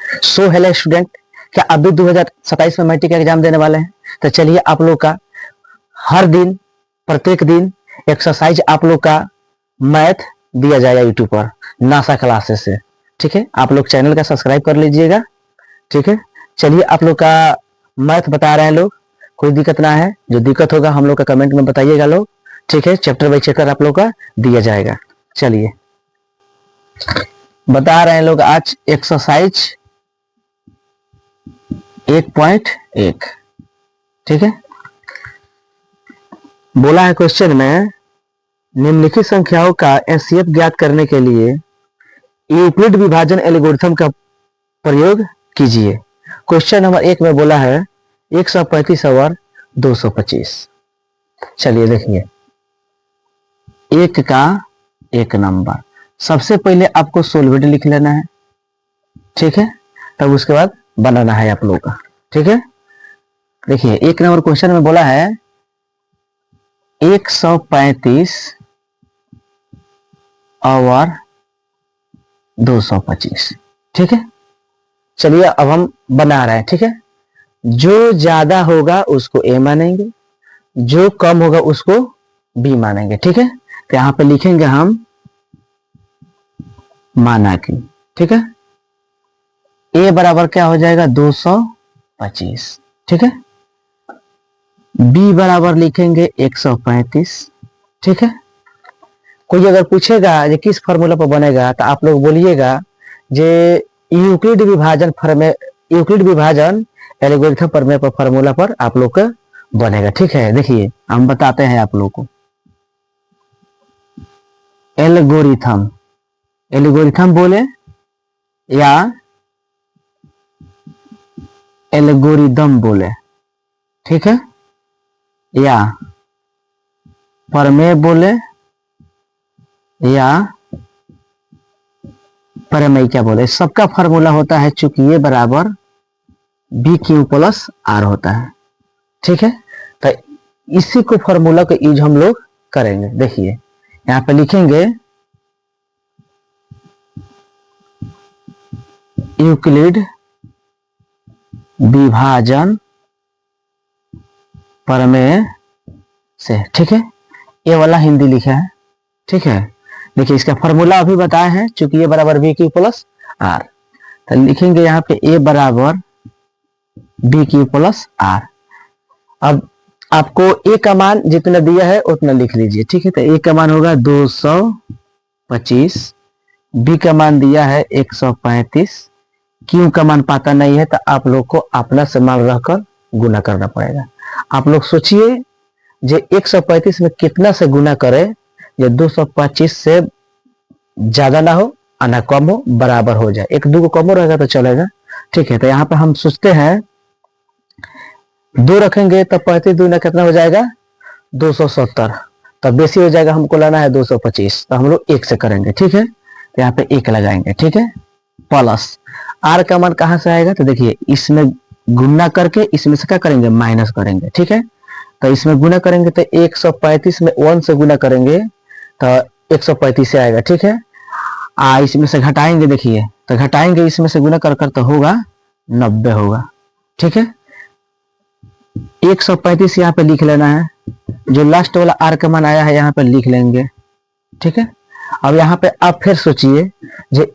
So hello student, क्या अभी 2027 में मैट्रिक एग्जाम देने वाले हैं? तो चलिए आप लोग का हर दिन प्रत्येक दिन एक्सरसाइज आप लोग का मैथ दिया जाएगा यूट्यूब पर नासा क्लासेस से। ठीक है, आप लोग चैनल का सब्सक्राइब कर लीजिएगा। ठीक है, चलिए आप लोग का मैथ बता रहे हैं लोग, कोई दिक्कत ना है। जो दिक्कत होगा हम लोग का कमेंट में बताइएगा लोग। ठीक है, चैप्टर बाई चैप्टर आप लोग का दिया जाएगा। चलिए बता रहे हैं लोग आज एक्सरसाइज 1.1। ठीक है, बोला है क्वेश्चन में निम्नलिखित संख्याओं का एचसीएफ ज्ञात करने के लिए यूक्लिड विभाजन एल्गोरिथम का प्रयोग कीजिए। क्वेश्चन नंबर 1 में बोला है 135 ओवर 225। चलिए देखिए, एक का एक नंबर, सबसे पहले आपको सोल्वेट लिख लेना है। ठीक है, तब उसके बाद बनाना है आप लोगों का। ठीक है, देखिए 1 नंबर क्वेश्चन में बोला है 135 ओवर 225। ठीक है, चलिए अब हम बना रहे हैं। ठीक है, जो ज्यादा होगा उसको ए मानेंगे, जो कम होगा उसको बी मानेंगे। ठीक है, तो यहां पे लिखेंगे हम माना कि। ठीक है, ए बराबर क्या हो जाएगा 225। ठीक है, बी बराबर लिखेंगे 135। ठीक है, कोई अगर पूछेगा ये किस फॉर्मूला पर बनेगा तो आप लोग बोलिएगा जे यूक्लिड विभाजन एल्गोरिथम प्रमेय पर फॉर्मूला पर आप लोग का बनेगा। ठीक है, देखिए हम बताते हैं आप लोग को। एल्गोरिथम बोले या एल्गोरिदम बोले। ठीक है, या प्रमेय बोले या प्रमेय क्या बोले, सबका फॉर्मूला होता है चूंकि ये बराबर बी क्यू प्लस आर होता है। ठीक है, तो इसी को फॉर्मूला को यूज हम लोग करेंगे। देखिए यहां पे लिखेंगे यूक्लिड विभाजन प्रमेय से। ठीक है, ये वाला हिंदी लिखा है। ठीक है, देखिए इसका फॉर्मूला अभी बताए हैं चूंकि ये बराबर बी क्यू प्लस आर, तो लिखेंगे यहाँ पे ए बराबर बी क्यू प्लस आर। अब आपको ए का मान जितना दिया है उतना लिख लीजिए। ठीक है, तो ए का मान होगा 225, बी का मान दिया है 135, क्यू का मान पता नहीं है तो आप लोग को अपना से मान रखकर गुना करना पड़ेगा। आप लोग सोचिए जे 135 में कितना से गुना करे, ये 225 से ज्यादा ना हो और ना कम हो, बराबर हो जाए। एक दो कम हो रहेगा तो चलेगा। ठीक है, तो यहाँ पे हम सोचते हैं 2 रखेंगे तो 35 दूना कितना हो जाएगा 270, तो बेसी हो जाएगा, हमको लाना है 225, तो हम लोग 1 से करेंगे। ठीक है, तो यहाँ पे 1 लगाएंगे। ठीक है, प्लस आर का मान कहां से आएगा, तो देखिए इसमें गुना करके इसमें से क्या करेंगे माइनस करेंगे। ठीक है, तो इसमें गुना करेंगे तो 135 में 1 से गुना करेंगे तो 135 से आएगा। ठीक है, इसमें से घटाएंगे, देखिए तो घटाएंगे इसमें से गुना कर तो होगा 90 होगा। ठीक है, 135 यहाँ पे लिख लेना है, जो लास्ट वाला आर का मान आया है यहाँ पे लिख लेंगे। ठीक है, अब यहाँ पे आप फिर सोचिए जो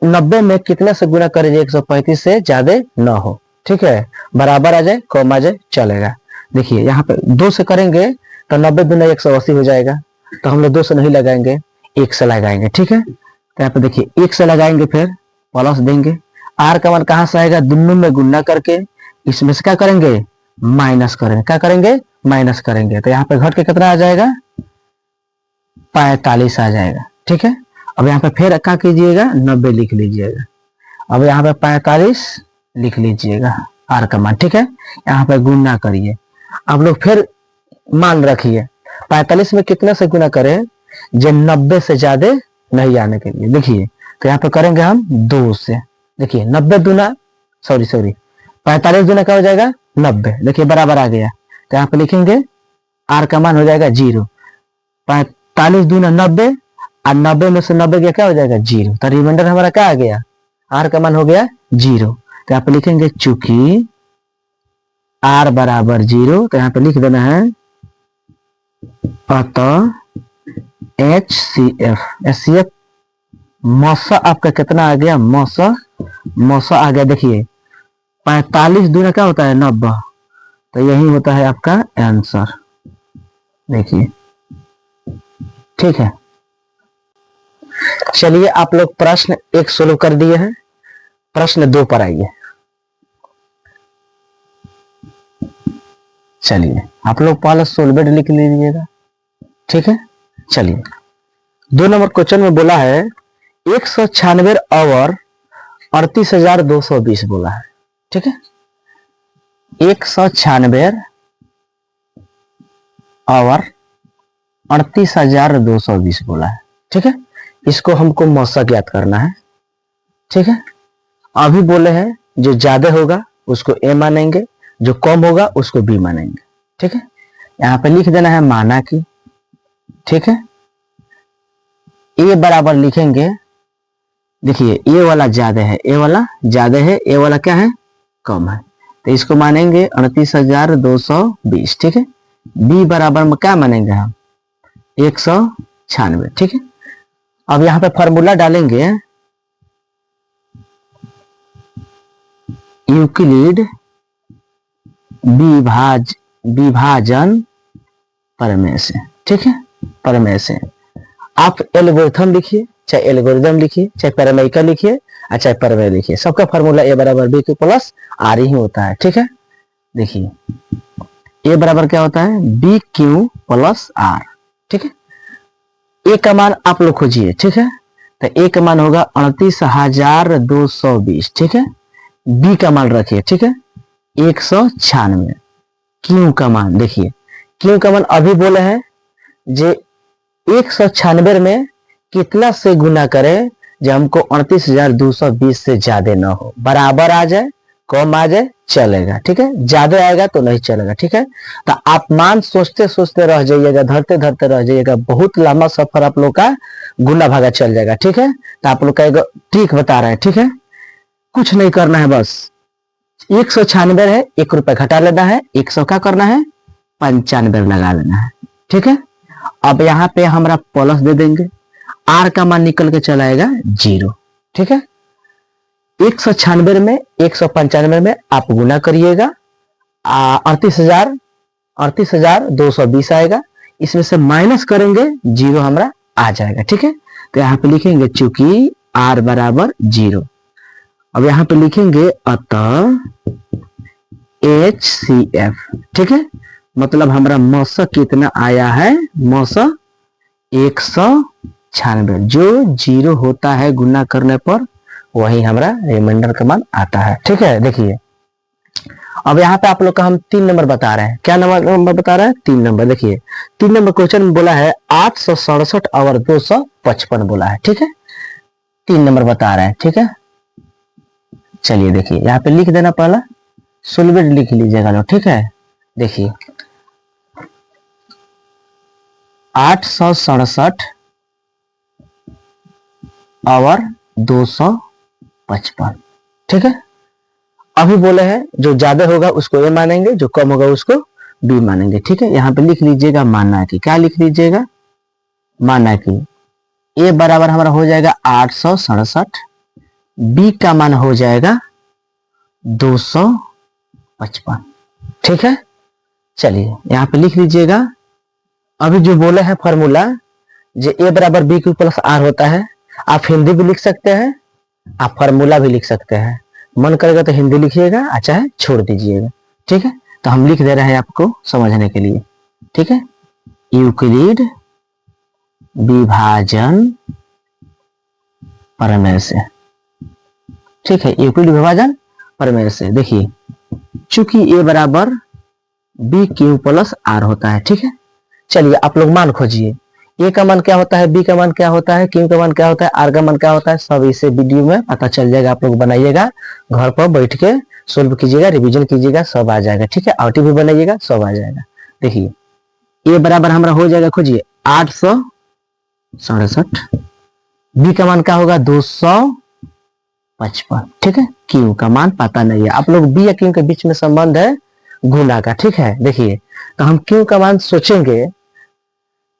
90 में कितने से गुना करे 135 से ज्यादा ना हो। ठीक है, बराबर आ जाए कम आ जाए चलेगा। देखिए यहाँ पे 2 से करेंगे तो 90 दूना 180 हो जाएगा, तो हम लोग 2 से नहीं लगाएंगे 1 से लगाएंगे। ठीक है, तो यहाँ पे देखिए 1 से लगाएंगे फिर प्लस देंगे, आर का मान कहां से आएगा दोनों में गुना करके इसमें से क्या करेंगे माइनस करेंगे। क्या करेंगे माइनस करेंगे, तो यहाँ पे घट के कितना आ जाएगा 45 आ जाएगा। ठीक है, अब यहाँ पे फिर क्या कीजिएगा 90 लिख लीजिएगा, अब यहाँ पे 45 लिख लीजिएगा आर का मान। ठीक है, यहाँ पे गुना करिए, आप लोग फिर मान रखिए 45 में कितने से गुना करें जो 90 से ज्यादा नहीं आने के लिए। देखिए तो यहाँ पे करेंगे हम 2 से, देखिए 90 दूना सॉरी 45 दूना क्या हो जाएगा 90, देखिए बराबर आ गया। तो यहाँ पे लिखेंगे आर का मान हो जाएगा 0, 45 दूना 90 और 90 में से 90 गया क्या हो जाएगा 0, तो रिमाइंडर हमारा क्या आ गया आर का मान हो गया 0। तो यहाँ पे लिखेंगे चूंकि r बराबर 0, तो यहाँ पे लिख देना है अतः HCF मौसा आपका कितना आ गया, मौसा आ गया। देखिए 45 दूना क्या होता है 90, तो यही होता है आपका आंसर। देखिए ठीक है। चलिए आप लोग प्रश्न 1 सोल्व कर दिए हैं, प्रश्न 2 पर आइए। चलिए आप लोग पहले सोल्वेड लिख लीजिएगा, ठीक है। चलिए 2 नंबर क्वेश्चन में बोला है 196 और 38,220 बोला है, ठीक है। 196 और 38,220 बोला है, ठीक है। इसको हमको मौसा ज्ञात करना है, ठीक है। अभी बोले हैं जो ज्यादा होगा उसको ए मानेंगे, जो कम होगा उसको बी मानेंगे, ठीक है। यहाँ पे लिख देना है माना कि, ठीक है। ए बराबर लिखेंगे, देखिए ए वाला ज्यादा है, ए वाला ज्यादा है, ए वाला क्या है कम है, तो इसको मानेंगे 38,220, ठीक है। बी बराबर में क्या मानेंगे हम 196, ठीक है। अब यहाँ पे फॉर्मूला डालेंगे यूक्लिड विभाजन प्रमेय से, ठीक है। प्रमेय से आप एल्गोरिथम लिखिए, चाहे एल्गोरिथम लिखिए, चाहे प्रमेय का लिखिए, चाहे प्रमेय लिखिए, सबका फॉर्मूला ए बराबर बी क्यू प्लस आर ही होता है, ठीक है। देखिए ए बराबर क्या होता है बी क्यू प्लस आर, ठीक है। ए का मान आप लोग खोजिए, ठीक है। तो ए का मान होगा 38,220, ठीक है। बी का मान रखिए, ठीक है 196। क्यू का मान देखिए, क्यू का मान अभी बोले हैं जे 196 में कितना से गुना करें जब हमको 38,220 से ज्यादा ना हो, बराबर आ जाए कम आ जाए चलेगा, ठीक है। ज्यादा आएगा तो नहीं चलेगा, ठीक है। तो आप मान सोचते सोचते रह जाइएगा, धरते धरते रह जाइएगा, बहुत लंबा सफर आप लोग का गुना भागा चल जाएगा, ठीक है। तो आप लोग का एक ट्रिक बता रहे हैं, ठीक है। कुछ नहीं करना है, बस 196 है, 1 रुपए घटा लेना है, 100 का करना है 95 लगा लेना है, ठीक है। अब यहाँ पे हमारा प्लस दे देंगे, आर का मान निकल के चला आएगा 0, ठीक है। 196 में 195 में आप गुना करिएगा, 38,220 आएगा, इसमें से माइनस करेंगे 0 हमारा आ जाएगा, ठीक है। तो यहाँ पे लिखेंगे चूंकि आर बराबर 0। अब यहाँ पे लिखेंगे अतः HCF, ठीक है। मतलब हमारा मौसा कितना आया है, मौसा 196, जो 0 होता है गुना करने पर वही हमारा रिमाइंडर का मान आता है, ठीक है। देखिए अब यहाँ पे आप लोग का हम 3 नंबर बता रहे हैं, क्या नंबर बता रहे हैं 3 नंबर। देखिए 3 नंबर क्वेश्चन में बोला है 867 और 255 बोला है, ठीक है। 3 नंबर बता रहे हैं, ठीक है। चलिए देखिए यहाँ पे लिख देना, पहला सोल्वेड लिख लीजिएगा लो, ठीक है। देखिए 867 और 255, ठीक है। अभी बोले हैं जो ज्यादा होगा उसको ए मानेंगे, जो कम होगा उसको बी मानेंगे, ठीक है। यहाँ पे लिख लीजिएगा माना कि, क्या लिख लीजिएगा माना कि ए बराबर हमारा हो जाएगा 867, बी का मान हो जाएगा 255, ठीक है। चलिए यहाँ पे लिख लीजिएगा, अभी जो बोले हैं फॉर्मूला जो ए बराबर बी क्यू प्लस आर होता है, आप हिंदी भी लिख सकते हैं, आप फॉर्मूला भी लिख सकते हैं, मन करेगा तो हिंदी लिखिएगा, अच्छा है छोड़ दीजिएगा, ठीक है। तो हम लिख दे रहे हैं आपको समझने के लिए, ठीक है। यूक्लिड विभाजन प्रमेय से, ठीक है। यूक्लिड विभाजन प्रमेय से देखिए चूंकि ए बराबर बी क्यू प्लस आर होता है, ठीक है। चलिए आप लोग मान खोजिए, ए का मान क्या होता है, बी का मान क्या होता है, क्यू का मान क्या होता है, आर का मान क्या होता है, सब इसे वीडियो में पता चल जाएगा। आप लोग बनाइएगा, घर पर बैठ के सोल्व कीजिएगा, रिवीजन कीजिएगा, सब आ जाएगा, ठीक है। आउटी भी बनाइएगा, सब आ जाएगा। देखिए ए बराबर हमारा हो जाएगा, खोजिए 867, बी का मान क्या होगा 255, ठीक है। क्यू का मान पता नहीं है। आप लोग बी या क्यू के बीच में संबंध है गुना का, ठीक है। देखिए तो हम क्यू का मान सोचेंगे,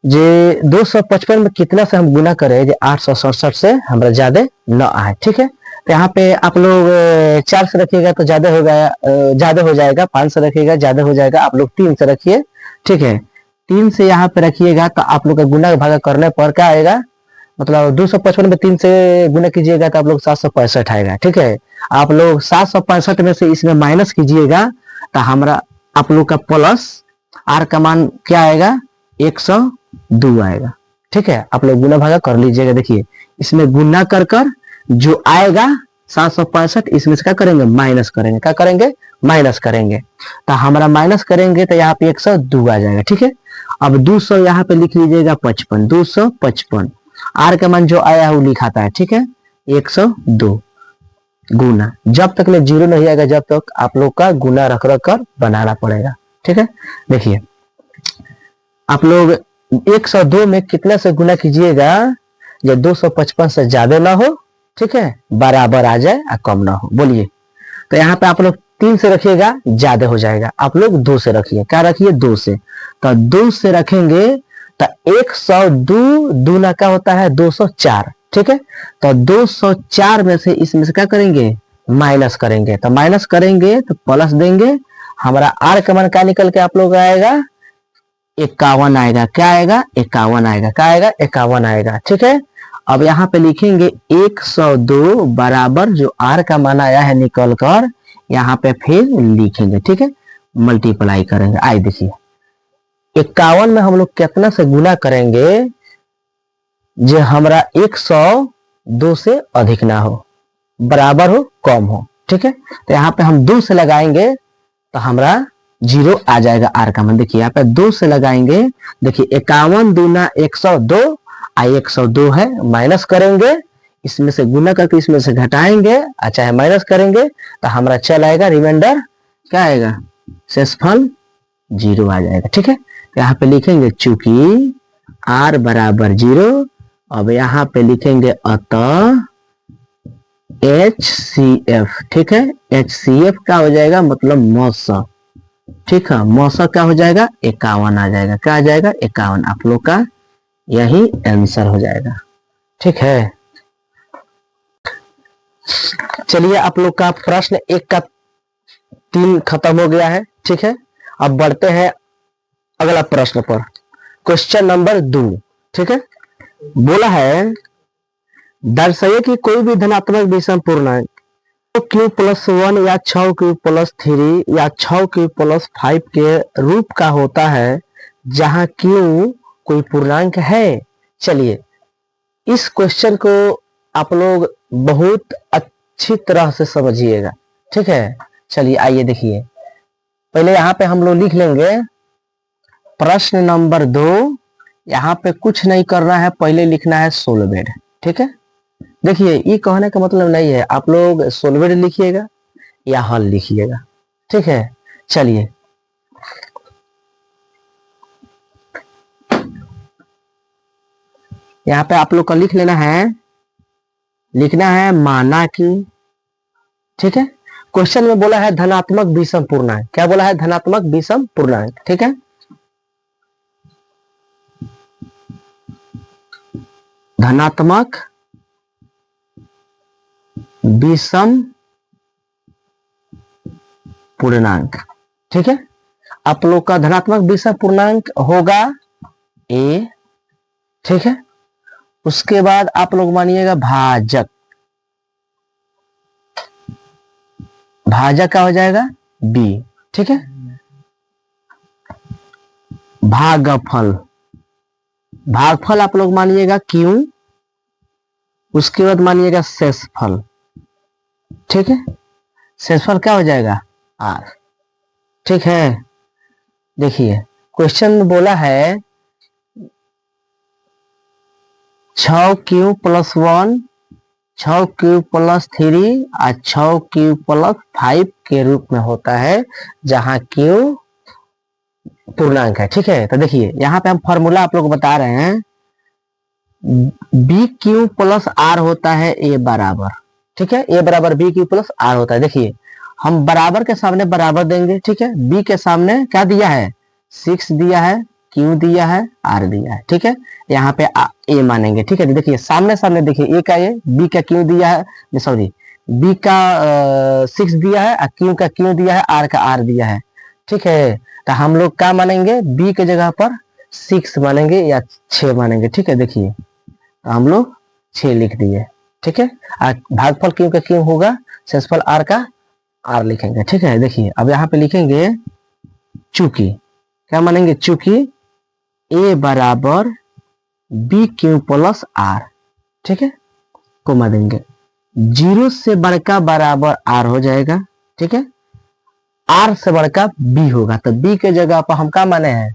जे 255 में कितना से हम गुना करें जो 867 से हमारा ज्यादा न आए, ठीक है। तो यहाँ पे आप लोग 4 से रखिएगा तो ज्यादा हो गया, ज्यादा हो जाएगा। 5 से रखिएगा ज्यादा हो जाएगा। आप लोग 3 से रखिए, ठीक है। 3 से यहाँ पे रखिएगा तो आप लोग का गुना भागा करने पर क्या आएगा, मतलब 255 में 3 से गुना कीजिएगा तो आप लोग 765 आएगा, ठीक है। आप लोग 765 में से इसमें माइनस कीजिएगा तो हमारा आप लोग का प्लस आर का मान क्या आएगा, 102 आएगा, ठीक है। आप लोग गुना भागा कर लीजिएगा। देखिए इसमें गुना कर कर जो आएगा 765, इसमें से क्या करेंगे, माइनस करेंगे। क्या करेंगे, माइनस करेंगे। तो हमारा माइनस करेंगे तो यहाँ पे 102 आ जाएगा, ठीक है। अब 200 यहाँ पे लिख लीजिएगा 55, 255 आर का मान जो आया है वो लिखाता है, ठीक है। 102 गुना, जब तक ले जीरो नहीं आएगा जब तक आप लोग का गुना रख रख कर बनाना पड़ेगा, ठीक है। देखिए आप लोग 102 में कितना से गुना कीजिएगा जब 255 से ज्यादा ना हो, ठीक है, बराबर आ जाए और कम ना हो। बोलिए तो यहाँ पे आप लोग 3 से रखिएगा ज्यादा हो जाएगा। आप लोग 2 से रखिए। क्या रखिए, 2 से। तो 2 से रखेंगे तो 102 दूना क्या होता है, 204, ठीक है। तो 204 में से इसमें से क्या करेंगे, माइनस करेंगे। तो माइनस करेंगे तो प्लस देंगे। हमारा आर का मान क्या निकल के आप लोग आएगा, 51 आएगा। क्या आएगा, 51 आएगा। क्या आएगा, 51 आएगा, ठीक है। अब यहाँ पे लिखेंगे 102 बराबर जो आर का मान आया है निकल कर, यहाँ पे फिर लिखेंगे, ठीक है, मल्टीप्लाई करेंगे। आइए देखिए 51 में हम लोग कितना से गुना करेंगे जो हमारा 102 से अधिक ना हो, बराबर हो, कम हो, ठीक है। तो यहाँ पे हम 2 से लगाएंगे तो हमारा 0 आ जाएगा आर का मान। देखिए यहाँ पे 2 से लगाएंगे। देखिए 51 दूना 102, 102 है, माइनस करेंगे, इसमें से गुना करके इसमें से घटाएंगे, अच्छा है, माइनस करेंगे तो हमारा चल आएगा, रिमाइंडर क्या आएगा, शेषफल 0 आ जाएगा, ठीक है। यहाँ पे लिखेंगे चूंकि आर बराबर 0। अब यहाँ पे लिखेंगे अतः HCF, ठीक है। HCF क्या हो जाएगा, मतलब मौसा, ठीक है। मौसा क्या हो जाएगा, 51 आ जाएगा। क्या आ जाएगा, 51। आप लोग का यही आंसर हो जाएगा, ठीक है। चलिए आप लोग का प्रश्न 1 का 3 खत्म हो गया है, ठीक है। अब बढ़ते हैं अगला प्रश्न पर, क्वेश्चन नंबर 2, ठीक है। बोला है दर्शाइए कि कोई भी धनात्मक विषम पूर्णांक क्यू प्लस 1 या 6 क्यू प्लस 3 या 6 क्यू प्लस 5 के रूप का होता है जहां क्यू कोई पूर्णांक है। चलिए इस क्वेश्चन को आप लोग बहुत अच्छी तरह से समझिएगा, ठीक है। चलिए आइए देखिए, पहले यहाँ पे हम लोग लिख लेंगे प्रश्न नंबर 2। यहाँ पे कुछ नहीं करना है, पहले लिखना है सोलवेड, ठीक है। देखिए ये कहने का मतलब नहीं है आप लोग सोलवेड लिखिएगा या हल लिखिएगा, ठीक है। चलिए यहाँ पे आप लोग का लिख लेना है, लिखना है माना कि, ठीक है। क्वेश्चन में बोला है धनात्मक विषम पूर्णांक। क्या बोला है, धनात्मक विषम पूर्णांक, ठीक है। धनात्मक विषम पूर्णांक, ठीक है। आप लोग का धनात्मक विषम पूर्णांक होगा ए, ठीक है। उसके बाद आप लोग मानिएगा भाजक, भाजक क्या हो जाएगा, बी, ठीक है। भागफल, भागफल आप लोग मानिएगा क्यू, उसके बाद मानिएगा शेषफल, ठीक है। शेषफल क्या हो जाएगा, आर, ठीक है। देखिए क्वेश्चन में बोला है 6 क्यू प्लस 1, 6 क्यू प्लस 3 और 6 क्यू प्लस 5 के रूप में होता है जहां क्यू पूर्णांक है, ठीक है। तो देखिए यहाँ पे हम फॉर्मूला आप लोग बता रहे हैं, बी क्यू प्लस आर होता है ए बराबर, ठीक है, ए बराबर बी क्यू प्लस आर होता है। देखिए हम बराबर के सामने बराबर देंगे, ठीक है, बी के सामने क्या दिया है 6 दिया है, क्यू दिया है, आर दिया है, ठीक है, यहाँ पे ए मानेंगे, ठीक है। देखिए सामने सामने देखिए ए का ए, बी का क्यू दिया है, सॉरी बी का 6 दिया है, क्यू का क्यू दिया है, आर का आर दिया है, ठीक है। तो हम लोग क्या मानेंगे, बी के जगह पर 6 मानेंगे या 6 मानेंगे, ठीक है। देखिए तो हम लोग 6 लिख दिए, ठीक है। भागफल क्यू का क्यू होगा, शेषफल आर का आर लिखेंगे, ठीक है। देखिए अब यहाँ पे लिखेंगे चूंकि, क्या मानेंगे, चूंकि ए बराबर बी क्यू प्लस आर, ठीक है, कोमा देंगे, 0 से बड़का बराबर आर हो जाएगा, ठीक है, आर से बड़का बी होगा, तो बी के जगह पर हम क्या माने हैं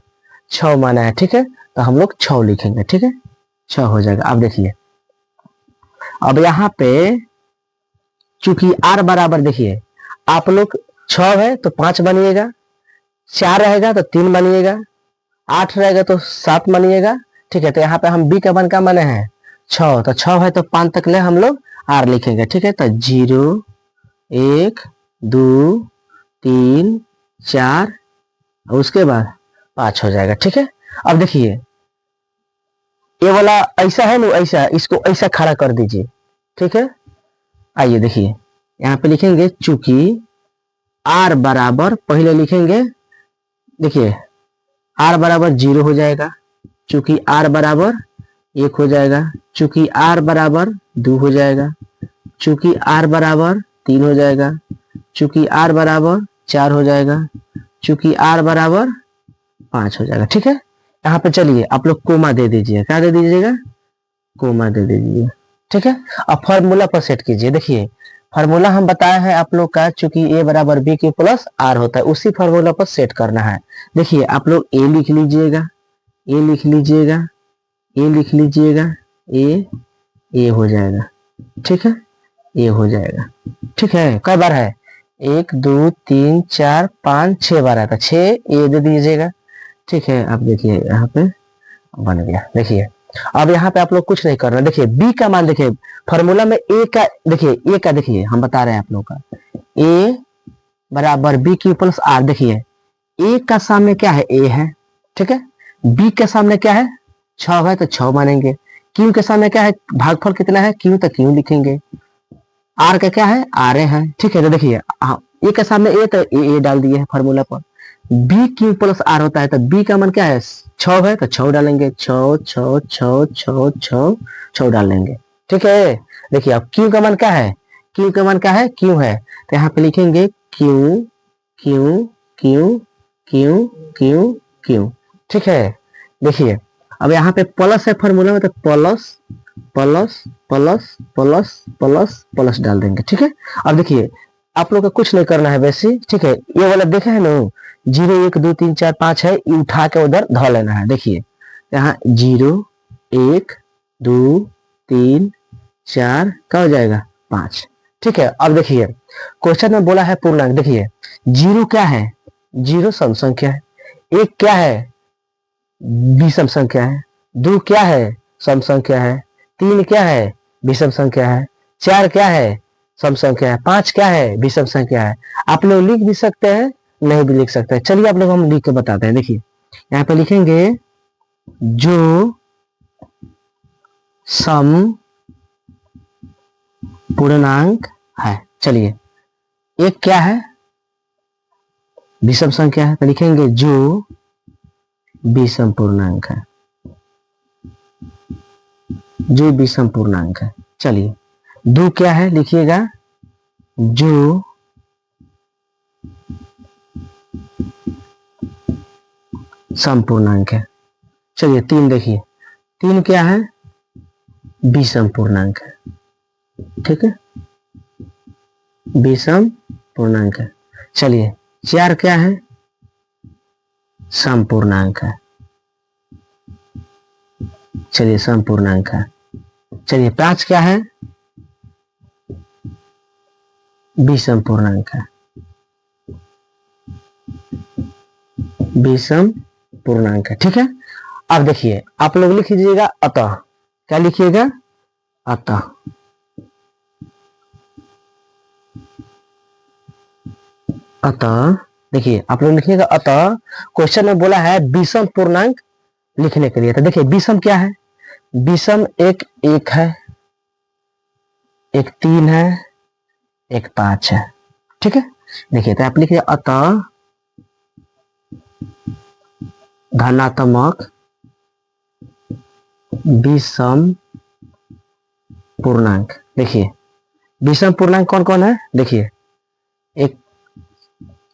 6 माने हैं, ठीक है। तो हम लोग 6 लिखेंगे, ठीक है, 6 हो जाएगा। अब देखिए अब यहाँ पे चूंकि आर बराबर, देखिए आप लोग 6 है तो 5 बनिएगा, 4 रहेगा तो 3 बनिएगा, 8 रहेगा तो 7 बनिएगा, ठीक है। तो यहाँ पे हम बी का मान का माने हैं 6, तो 6 है तो 5 तक ले हम लोग आर लिखेंगे, ठीक है। तो 0 1 2 3 4 और उसके बाद 5 हो जाएगा, ठीक है। अब देखिए ये वाला ऐसा है ना, ऐसा, इसको ऐसा खड़ा कर दीजिए, ठीक है। आइए देखिए यहाँ पे लिखेंगे चूंकि आर बराबर, पहले लिखेंगे, देखिए आर बराबर 0 हो जाएगा, चूंकि आर बराबर 1 हो जाएगा, चूंकि आर बराबर 2 हो जाएगा, चूंकि आर बराबर 3 हो जाएगा, चूंकि आर बराबर 4 हो जाएगा, चूंकि आर बराबर 5 हो जाएगा, ठीक है। यहाँ पे चलिए आप लोग कोमा दे दीजिए, क्या दे दीजिएगा, कोमा दे दीजिए, ठीक है। अब फॉर्मूला पर सेट कीजिए। देखिए फार्मूला हम बताए हैं आप लोग का, चूंकि ए बराबर बी क्यू प्लस आर होता है, उसी फार्मूला पर सेट करना है। देखिए आप लोग ए लिख लीजिएगा, ए लिख लीजिएगा, ए लिख लीजिएगा, ए हो जाएगा, ठीक है, ए हो जाएगा, ठीक है। कई बार है 1 2 3 4 5 6 बार आता है, 6 ए दे दीजिएगा, ठीक है। आप देखिए यहाँ पे बन गया। देखिए अब यहाँ पे आप लोग कुछ नहीं करना, देखिए बी का मान, देखिए फॉर्मूला में ए का, देखिए ए का, देखिए हम बता रहे हैं आप लोग का, ए बराबर बी क्यू प्लस आर। देखिए ए का सामने क्या है, ए है, ठीक है, बी के सामने क्या है 6 है तो 6 मानेंगे, क्यू के सामने क्या है, भागफल कितना है क्यू, तो क्यू लिखेंगे, आर का क्या है आर है, ठीक है। तो देखिए ए के सामने ए तो ए डाल दिए है फॉर्मूला पर, बी क्यू प्लस आर होता है तो बी का मान क्या है 6 है तो 6 डालेंगे, 6 6 6 6 6 6 डालेंगे, ठीक है। देखिए अब क्यू का मान क्या है, क्यू का मान क्या है क्यू है, तो यहाँ पे लिखेंगे Q Q Q Q Q Q, ठीक है। देखिए अब यहाँ पे प्लस है फॉर्मूला में, तो plus plus plus plus plus plus डाल देंगे, ठीक है। अब देखिए आप लोग का कुछ नहीं करना है वैसे, ठीक है। ये वाला देखे है ना 0 1 2 3 4 5 है, ये उठा के उधर धो लेना है। देखिए यहाँ 0 1 2 3 4 क्या हो जाएगा 5, ठीक है। अब देखिए क्वेश्चन में बोला है पूर्णांक, देखिए 0 क्या है, 0 सम संख्या है, 1 क्या है विषम संख्या है, 2 क्या है सम संख्या है, 3 क्या है विषम संख्या है, 4 क्या है सम संख्या है, 5 क्या है विषम संख्या है। आप लोग लिख भी सकते हैं, नहीं भी लिख सकते हैं, चलिए आप लोग हम लिख के बताते हैं। देखिए यहाँ पे लिखेंगे जो सम पूर्णांक है, चलिए एक क्या है विषम संख्या है, तो लिखेंगे जो विषम पूर्णांक है, जो विषम पूर्णांक है। चलिए 2 क्या है लिखिएगा जो सम पूर्णांक है। चलिए 3 देखिए 3 क्या है विषम पूर्णांक है, ठीक है, विषम पूर्णांक है। चलिए 4 क्या है सम पूर्णांक है, चलिए सम पूर्णांक है। चलिए 5 क्या है विषम पूर्णांक है, विषम पूर्णांक है, ठीक है। अब देखिए आप लोग लिख लीजिएगा अतः, क्या लिखिएगा अतः, अतः देखिए आप लोग लिखिएगा, अतः क्वेश्चन में बोला है विषम पूर्णांक लिखने के लिए। तो देखिए विषम क्या है, विषम एक 1 है, एक 3 है, एक 5 है। ठीक है, देखिए तो आप लिखिए अतः धनात्मक विषम पूर्णांक। देखिए विषम पूर्णांक कौन कौन है, देखिए एक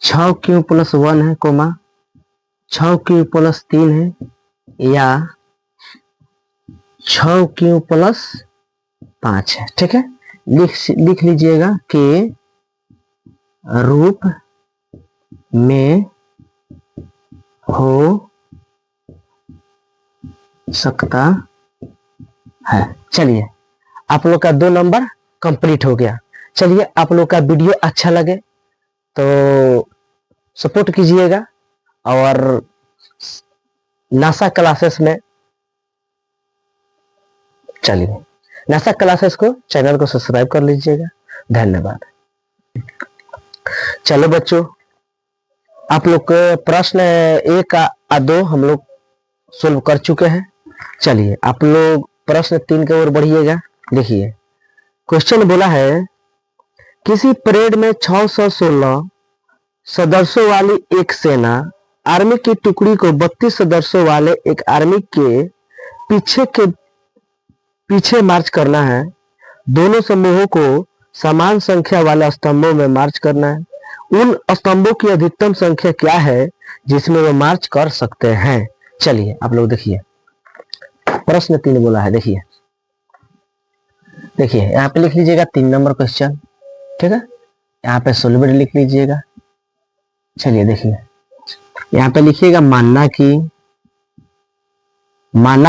6q+1 है, कोमा 6q+3 है, या 6q+5 है। ठीक है, लिख लीजिएगा के रूप में हो सकता है। चलिए आप लोग का 2 नंबर कंप्लीट हो गया। चलिए आप लोग का वीडियो अच्छा लगे तो सपोर्ट कीजिएगा, और नासा क्लासेस में चलिए नासा क्लासेस को चैनल को सब्सक्राइब कर लीजिएगा। धन्यवाद। चलो बच्चों, आप लोग के प्रश्न 1 और 2 हम लोग सोल्व कर चुके हैं। चलिए आप लोग प्रश्न 3 की ओर बढ़िएगा। देखिए क्वेश्चन बोला है, किसी परेड में 616 सदस्यों वाली एक सेना आर्मी की टुकड़ी को 32 सदस्यों वाले एक आर्मी के पीछे मार्च करना है। दोनों समूहों को समान संख्या वाले स्तंभों में मार्च करना है। उन स्तंभों की अधिकतम संख्या क्या है जिसमें वे मार्च कर सकते हैं। चलिए आप लोग देखिए प्रश्न 3 बोला है। देखिए यहाँ पे लिख लीजिएगा 3 नंबर क्वेश्चन। ठीक है, यहाँ पे सोल्वर लिख लीजिएगा। चलिए देखिए यहाँ पे लिखिएगा, मानना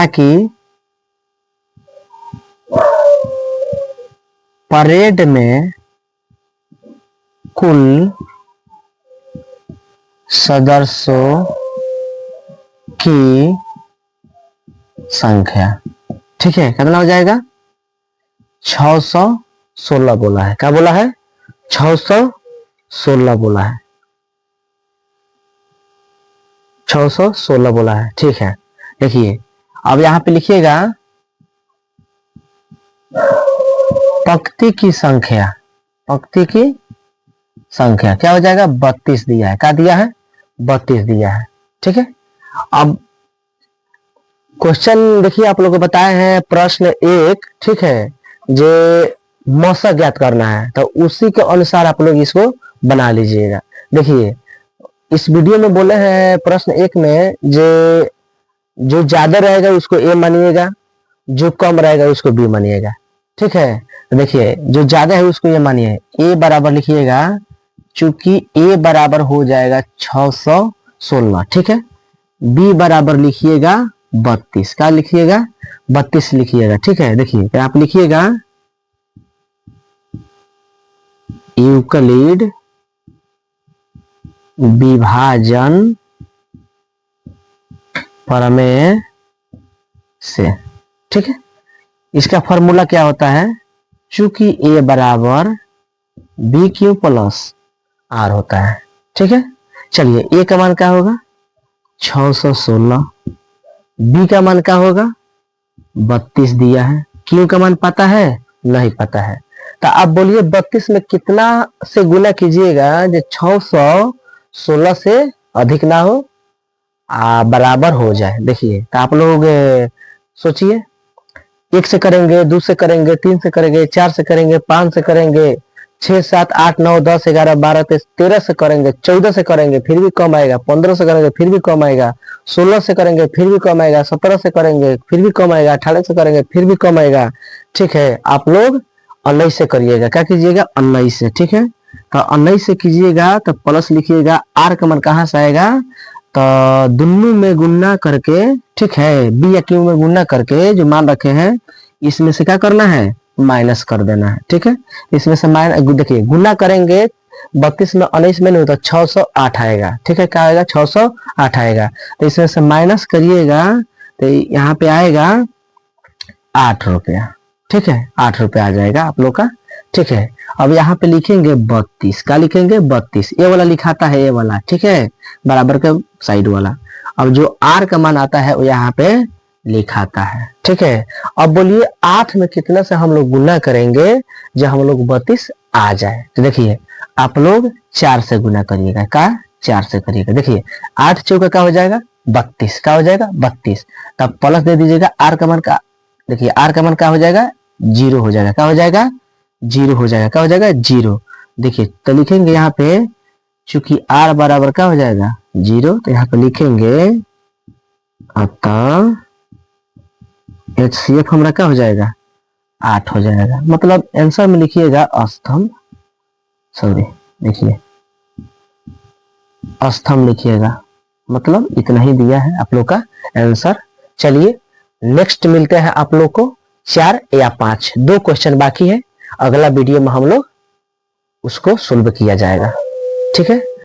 कि परेड में कुल सदस्यों की संख्या, ठीक है, कितना हो जाएगा 616 बोला है। क्या बोला है, 616 बोला है, 616 बोला है। ठीक है, देखिए अब यहाँ पे लिखिएगा पंक्ति की संख्या क्या हो जाएगा 32 दिया है। क्या दिया है 32 दिया है। ठीक है, अब क्वेश्चन देखिए आप लोग को बताए हैं प्रश्न 1, ठीक है, जो मौसा ज्ञात करना है, तो उसी के अनुसार आप लोग इसको बना लीजिएगा। देखिए इस वीडियो में बोले हैं प्रश्न 1 में जो ज्यादा रहेगा उसको ए मानिएगा, जो कम रहेगा उसको बी मानिएगा। ठीक है, तो देखिए जो ज्यादा है उसको ये मानिए, ए बराबर लिखिएगा, चूंकि ए बराबर हो जाएगा 616। ठीक है, बी बराबर लिखिएगा 32। क्या लिखिएगा 32 लिखिएगा। ठीक है, देखिए तो आप लिखिएगा यूक्लिड विभाजन प्रमेय से। ठीक है, इसका फॉर्मूला क्या होता है, चूंकि ए बराबर बी क्यू प्लस आर होता है। ठीक है, चलिए ए का मान क्या होगा 616, बी का मान क्या होगा 32 दिया है, क्यू का मान पता है नहीं पता है। तो आप बोलिए 32 में कितना से गुना कीजिएगा जो 616 से अधिक ना हो, बराबर हो जाए। देखिए तो आप लोग सोचिए, 1 से करेंगे, 2 से करेंगे, 3 से करेंगे, 4 से करेंगे, 5 से करेंगे, 6, 7, 8, 9, 10, 11, 12, 13 से करेंगे, 14 से करेंगे फिर भी कम आएगा, 15 से करेंगे फिर भी कम आएगा, 16 से करेंगे फिर भी कम आएगा, 17 से करेंगे फिर भी कम आएगा, 18 से करेंगे फिर भी कम आएगा। ठीक है, आप लोग 19 से करिएगा। क्या कीजिएगा 19 से। ठीक है, तो 19 से कीजिएगा तो प्लस लिखिएगा, आर का मान कहाँ से आएगा, तो दोनों में गुणा करके, ठीक है, बी या क्यू में गुणा करके जो मान रखे हैं इसमें से क्या करना है माइनस कर देना है। ठीक है, इसमें से माइनस, देखिए गुणा करेंगे 32 में 19 में नहीं होता 608 आएगा। ठीक है, क्या आएगा 608 आएगा, तो इसमें से माइनस करिएगा तो यहाँ पे आएगा 8 रुपया। ठीक है, 8 रुपया आ जाएगा आप लोग का ठीक है। अब यहाँ पे लिखेंगे 32, क्या लिखेंगे 32, ये वाला लिखाता है ये वाला, ठीक है, बराबर के साइड वाला। अब जो आर का मान आता है वो यहाँ पे लिखाता है, ठीक है। अब बोलिए 8 में कितना से हम लोग गुना करेंगे जब हम लोग 32 आ जाए। तो देखिए आप लोग 4 से गुना करिएगा, क्या 4 से करिएगा। देखिए 8 चौका क्या हो जाएगा 32, क्या हो जाएगा 32। तब प्लस दे दीजिएगा आर का मान का, देखिए आर का मान क्या हो जाएगा 0 हो जाएगा, क्या हो जाएगा 0 हो जाएगा, क्या हो जाएगा 0। देखिए तो लिखेंगे यहाँ पे चूंकि आर बराबर क्या हो जाएगा 0, तो यहाँ पे लिखेंगे अतः HCF हमारा क्या हो जाएगा 8 हो जाएगा। मतलब आंसर में लिखिएगा अस्तंभ, सॉरी देखिए अस्तंभ लिखिएगा, मतलब इतना ही दिया है आप लोग का आंसर। चलिए नेक्स्ट मिलते हैं आप लोग को 4 या 5, 2 क्वेश्चन बाकी है, अगला वीडियो में हम लोग उसको सोल्व किया जाएगा, ठीक है।